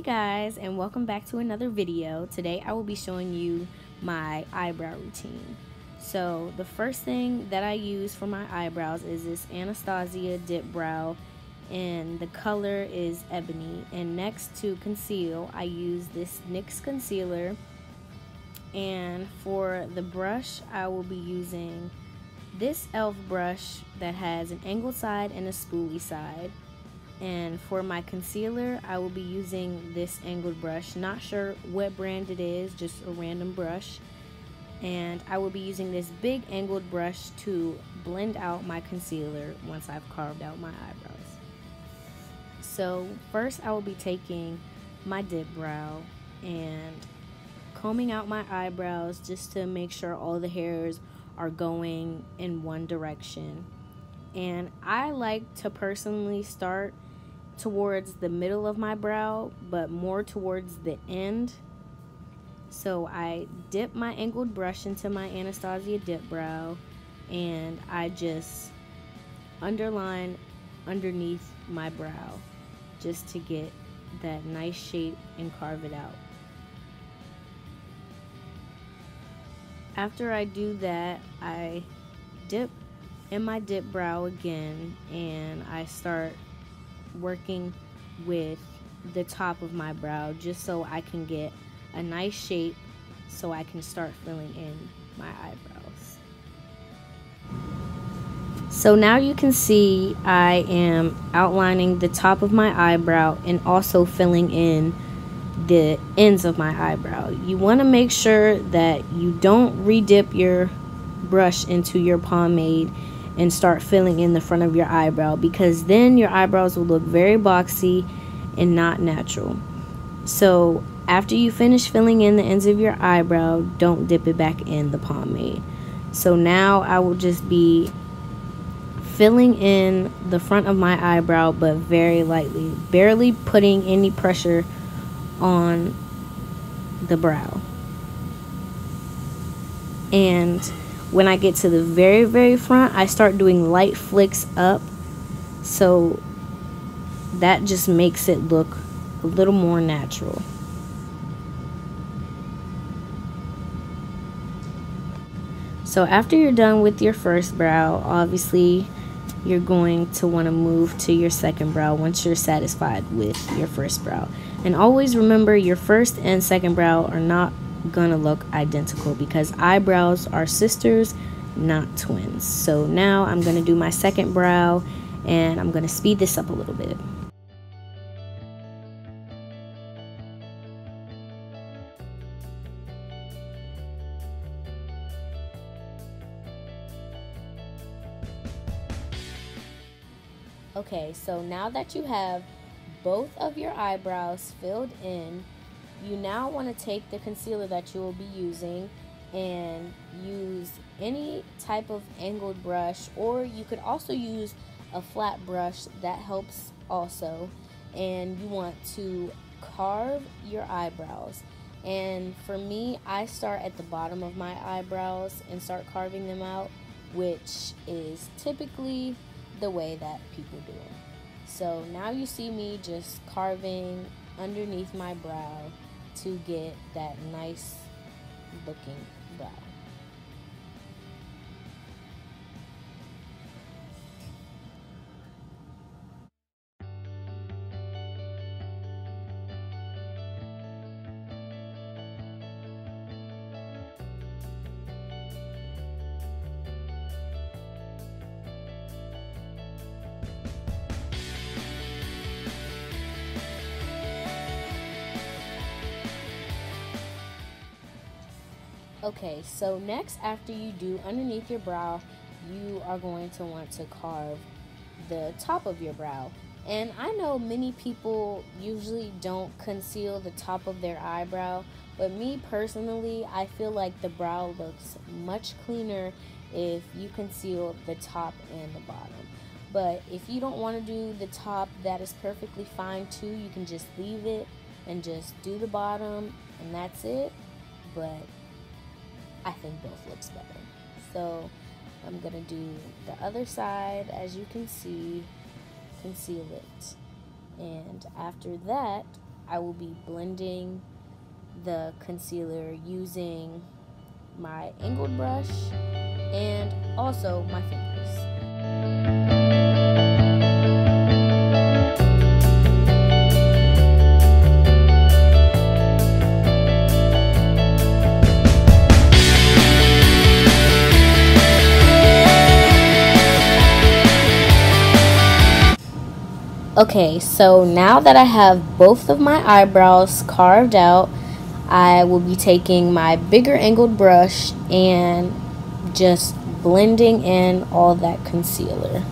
guys, and welcome back to another video. Today I will be showing you my eyebrow routine. So the first thing that I use for my eyebrows is this Anastasia Dip Brow, and the color is Ebony. And next to conceal, I use this NYX concealer, and for the brush I will be using this e.l.f. brush that has an angled side and a spoolie side. And for my concealer, I will be using this angled brush. Not sure what brand it is, just a random brush. And I will be using this big angled brush to blend out my concealer once I've carved out my eyebrows. So first I will be taking my dip brow and combing out my eyebrows just to make sure all the hairs are going in one direction. And I like to personally start towards the middle of my brow, but more towards the end. So I dip my angled brush into my Anastasia Dip Brow, and I just underline underneath my brow just to get that nice shape and carve it out. After I do that, I dip in my dip brow again, and I start working with the top of my brow just so I can get a nice shape so I can start filling in my eyebrows. So now you can see I am outlining the top of my eyebrow and also filling in the ends of my eyebrow. You want to make sure that you don't re-dip your brush into your pomade and start filling in the front of your eyebrow, because then your eyebrows will look very boxy and not natural. So after you finish filling in the ends of your eyebrow, don't dip it back in the pomade. So now I will just be filling in the front of my eyebrow, but very lightly, barely putting any pressure on the brow. And when I get to the very front, I start doing light flicks up, so that just makes it look a little more natural. So after you're done with your first brow, obviously you're going to want to move to your second brow once you're satisfied with your first brow. And always remember, your first and second brow are not gonna look identical because eyebrows are sisters, not twins. So now I'm gonna do my second brow, and I'm gonna speed this up a little bit. Okay, so now that you have both of your eyebrows filled in, you now want to take the concealer that you will be using and use any type of angled brush, or you could also use a flat brush, that helps also. And you want to carve your eyebrows. And for me, I start at the bottom of my eyebrows and start carving them out, which is typically the way that people do it. So now you see me just carving underneath my brow to get that nice looking brow. Okay, so next, after you do underneath your brow, you are going to want to carve the top of your brow. And I know many people usually don't conceal the top of their eyebrow, but me personally, I feel like the brow looks much cleaner if you conceal the top and the bottom. But if you don't want to do the top, that is perfectly fine too. You can just leave it and just do the bottom, and that's it. But I think both looks better. So I'm gonna do the other side, as you can see, conceal it. And after that, I will be blending the concealer using my angled brush and also my fingers. Okay, so now that I have both of my eyebrows carved out, I will be taking my bigger angled brush and just blending in all that concealer.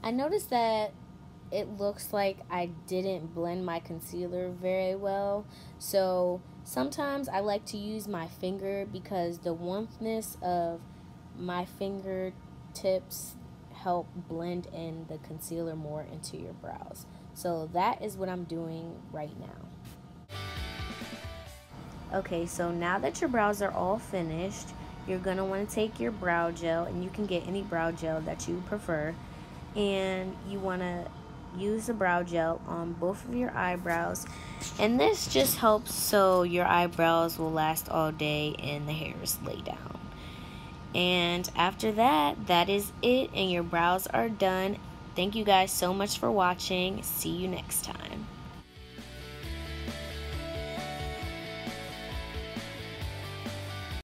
I noticed that it looks like I didn't blend my concealer very well, so sometimes I like to use my finger because the warmthness of my fingertips help blend in the concealer more into your brows. So that is what I'm doing right now. Okay, so now that your brows are all finished, you're going to want to take your brow gel, and you can get any brow gel that you prefer, and you want to use the brow gel on both of your eyebrows, and this just helps so your eyebrows will last all day and the hairs lay down. And after that, that is it, and your brows are done. Thank you guys so much for watching. See you next time.